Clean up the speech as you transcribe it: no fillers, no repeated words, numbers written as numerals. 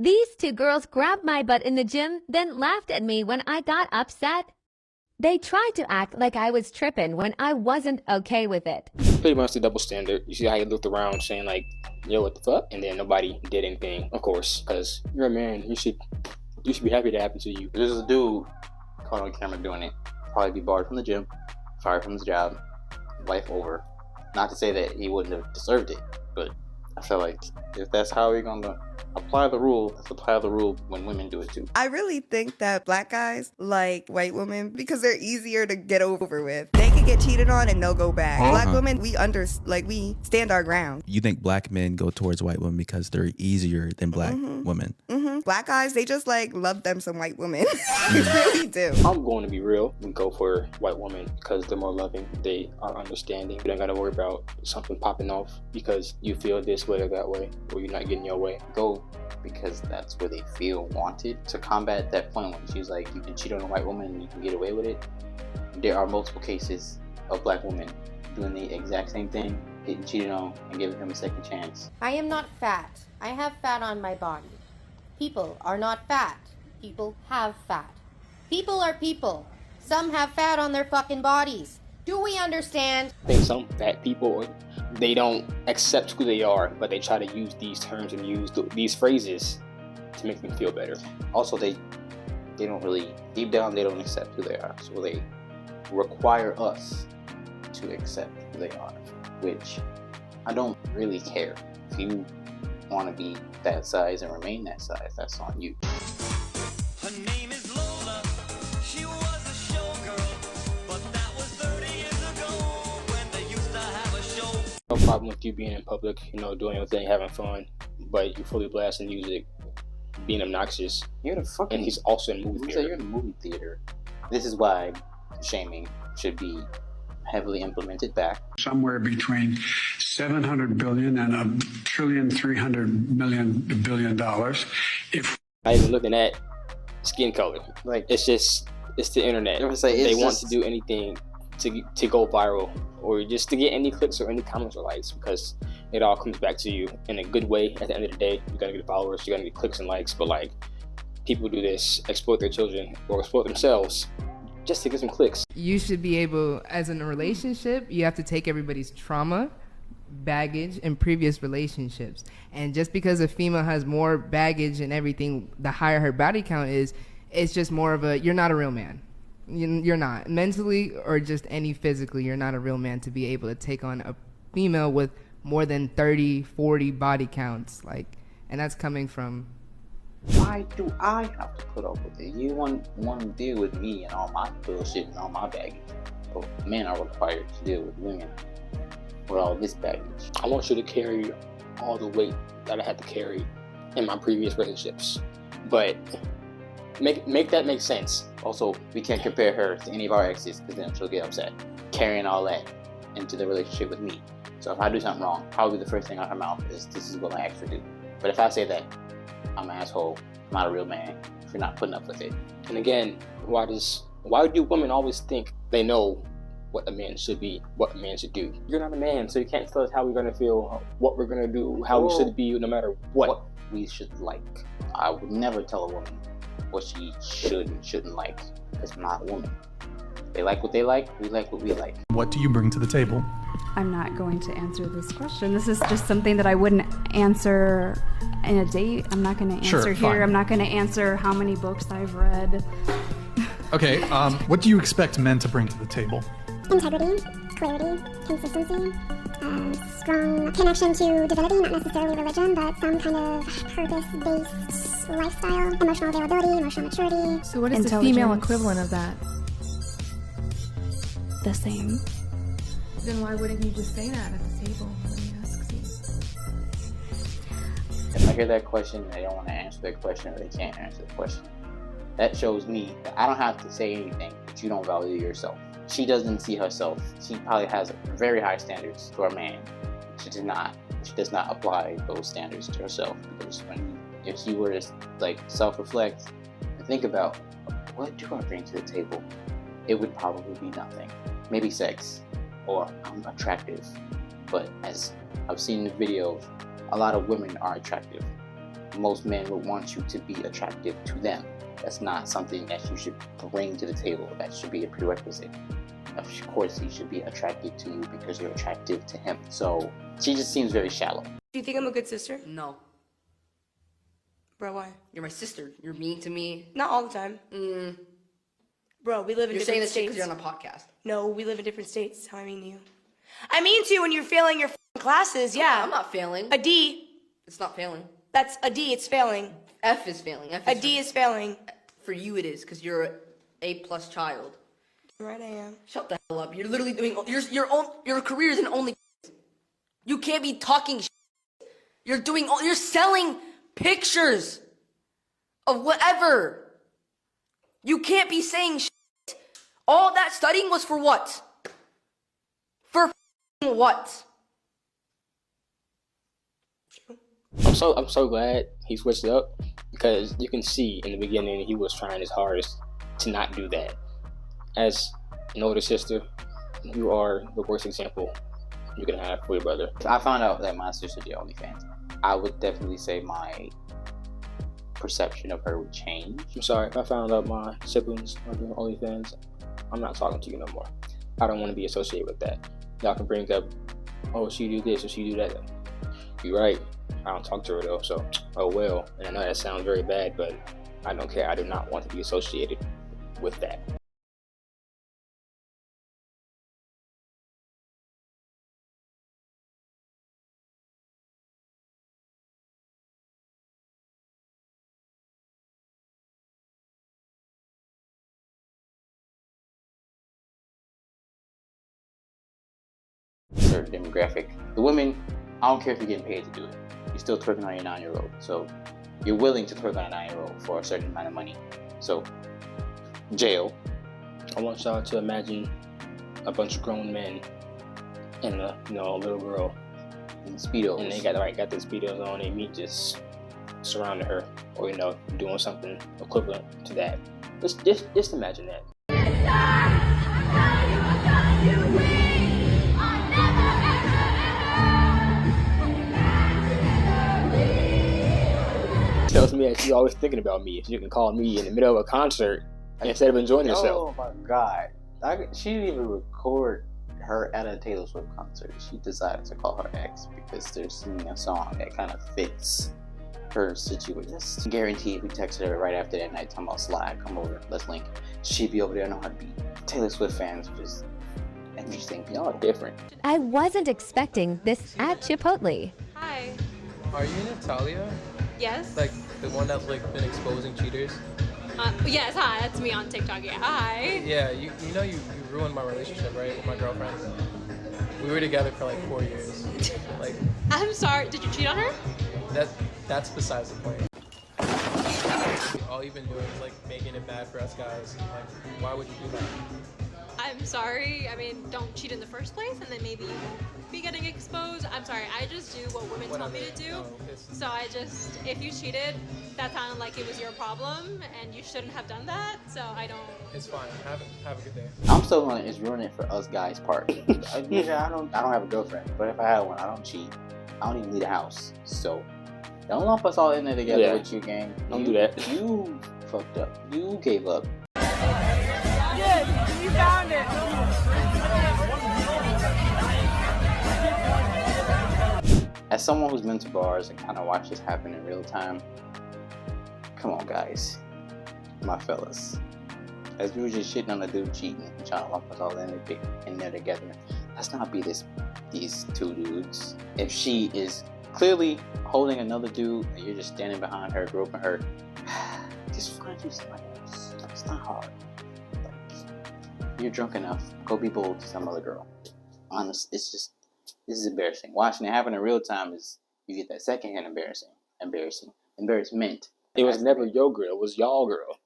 These two girls grabbed my butt in the gym, then laughed at me when I got upset. They tried to act like I was tripping when I wasn't okay with it. Pretty much the double standard. You see how you looked around saying like, yo, what the fuck? And then nobody did anything, of course, because you're a man. You should be happy to happen to you. There's a dude caught on camera doing it. Probably be barred from the gym, fired from his job, life over. Not to say that he wouldn't have deserved it, but I feel like if that's how you're gonna apply the rule, let's apply the rule when women do it too. I really think that black guys like white women because they're easier to get over with. They can get cheated on and they'll go back. Black women, we stand our ground. You think black men go towards white women because they're easier than black women? Black guys, they just like love them some white women. They really do. I'm going to be real and go for white women because they're more loving. They are understanding. You don't got to worry about something popping off because you feel this way or that way, or you're not getting your way. Go because that's where they feel wanted. To combat that point when she's like, you can cheat on a white woman and you can get away with it, there are multiple cases of black women doing the exact same thing, getting cheated on and giving him a second chance. I am not fat. I have fat on my body. People are not fat. People have fat. People are people. Some have fat on their fucking bodies. Do we understand? I think some fat people, they don't accept who they are, but they try to use these terms and use these phrases to make them feel better. Also, they don't really, deep down, they don't accept who they are. So they require us to accept who they are, which I don't really care. If you want to be that size and remain that size, that's on you. Her name is Lola. She was a showgirl, but that was 30 years ago when they used to have a show. No problem with you being in public, doing your thing, having fun, but you fully blasting music, being obnoxious. You're the fucking. And he's also in the movie theater. You're in the movie theater. This is why shaming should be heavily implemented back. Somewhere between 700 billion and $1.3 billion. If not even looking at skin color, like it's the internet. They want to do anything to go viral or just to get any clicks or any comments or likes, because it all comes back to you in a good way. At the end of the day, you're gonna get followers, you're gonna get clicks and likes, but like people do this, exploit their children or exploit themselves just to get some clicks. You should be able, as in a relationship, you have to take everybody's trauma, baggage, and previous relationships. And just because a female has more baggage and everything, the higher her body count is, it's just more of you're not a real man. You're not. Mentally or just any physically, you're not a real man to be able to take on a female with more than 30, 40 body counts. And that's coming from... Why do I have to put up with it? You want to deal with me and all my bullshit and all my baggage. But men are required to deal with women with all this baggage. I want you to carry all the weight that I had to carry in my previous relationships. But make that make sense. Also, we can't compare her to any of our exes because then she'll get upset. Carrying all that into the relationship with me. So if I do something wrong, probably the first thing out of her mouth is, this is what my ex would do. But if I say that, I'm an asshole, I'm not a real man, if you're not putting up with it. And again, why do women always think they know what a man should be, what a man should do? You're not a man, so you can't tell us how we're gonna feel, what we're gonna do, how we should be, no matter what we should like. I would never tell a woman what she should and shouldn't like, because I'm not a woman. They like what they like, we like what we like. What do you bring to the table? I'm not going to answer this question. This is just something that I wouldn't answer in a date. I'm not going to answer here. Fine. I'm not going to answer how many books I've read. Okay, what do you expect men to bring to the table? Integrity, clarity, consistency, strong connection to divinity, not necessarily religion, but some kind of purpose-based lifestyle, emotional availability, emotional maturity. So what is the female equivalent of that? The same. Then why wouldn't you just say that at the table when he asks you? If I hear that question and they don't want to answer that question or they can't answer the question, that shows me that I don't have to say anything, but you don't value yourself. She doesn't see herself. She probably has very high standards to a man. She does not apply those standards to herself, because if she were to self-reflect and think about, what do I bring to the table? It would probably be nothing. Maybe sex, or I'm attractive. But as I've seen in the videos, a lot of women are attractive. most men would want you to be attractive to them. That's not something that you should bring to the table. That should be a prerequisite. Of course, he should be attracted to you because you're attractive to him. So she just seems very shallow. Do you think I'm a good sister? No. Bro, why? You're my sister. You're mean to me. Not all the time. Bro, we live in different states. You're saying this shit because you're on a podcast. No, we live in different states. That's how I mean to you. I mean to you when you're failing your classes, yeah. I'm not failing. A D. It's not failing. That's a D, it's failing. F is failing. A D is failing. For you it is, because you're an A+ child. Right, I am. Shut the hell up. You're literally doing your career is in only. You can't be talking shit. You're selling pictures of whatever. You can't be saying shit. All that studying was for what? For what? I'm so glad he switched it up, because you can see in the beginning he was trying his hardest to not do that. As an older sister, you are the worst example you can have for your brother. I found out that my sister did OnlyFans. I would definitely say my perception of her would change. I'm sorry, if I found out my siblings are doing OnlyFans, I'm not talking to you no more. I don't want to be associated with that. Y'all can bring up, oh, she do this or she do that. You're right. I don't talk to her though, so oh well. And I know that sounds very bad, but I don't care. I do not want to be associated with that. Certain demographic. The women, I don't care if you're getting paid to do it. You're still twerking on your 9-year-old. So you're willing to twerk on a 9-year-old for a certain amount of money. So jail. I want y'all to imagine a bunch of grown men and a little girl in Speedos. And they got the Speedos on, and meet just surrounding her, or doing something equivalent to that. Just imagine that. Tells me that she's always thinking about me. She can call me in the middle of a concert instead of enjoying herself. Oh my God. She didn't even record her at a Taylor Swift concert. She decided to call her ex because they're singing a song that kind of fits her situation. It's guaranteed if we texted her right after that night talking about Slide, come over, let's link, she'd be over there in a heartbeat. Taylor Swift fans are just interesting. Y'all are different. I wasn't expecting this at Chipotle. Hi. Are you Natalia? Yes. Like the one that's been exposing cheaters? Yes, hi, that's me on TikTok. Yeah, hi. Yeah, you ruined my relationship, right, with my girlfriend. We were together for 4 years. I'm sorry. Did you cheat on her? That's besides the point. All you've been doing is making it bad for us guys. Why would you do that? I'm sorry. I mean, don't cheat in the first place, and then maybe you won't be getting exposed. I'm sorry. I just do what women tell me to do. No, so if you cheated, that sounded like it was your problem, and you shouldn't have done that. So I don't. It's fine. Have a good day. I'm still gonna ruin it for us guys part. I don't have a girlfriend, but if I had one, I don't cheat. I don't even leave the house. So don't lump us all in there together with you, gang. Don't do that. You fucked up. You gave up. Yes, we found it. As someone who's been to bars and kind of watched this happen in real time, come on, guys, my fellas. As we were just shitting on the dude cheating and trying to lump us all in there together, let's not be these two dudes. If she is clearly holding another dude and you're just standing behind her, groping her, just find you somebody else. It's not hard. You're drunk enough. Go be bold to some other girl. Honest, this is embarrassing. Watching it happen in real time is you get that secondhand embarrassment. It was never your girl. It was y'all girl.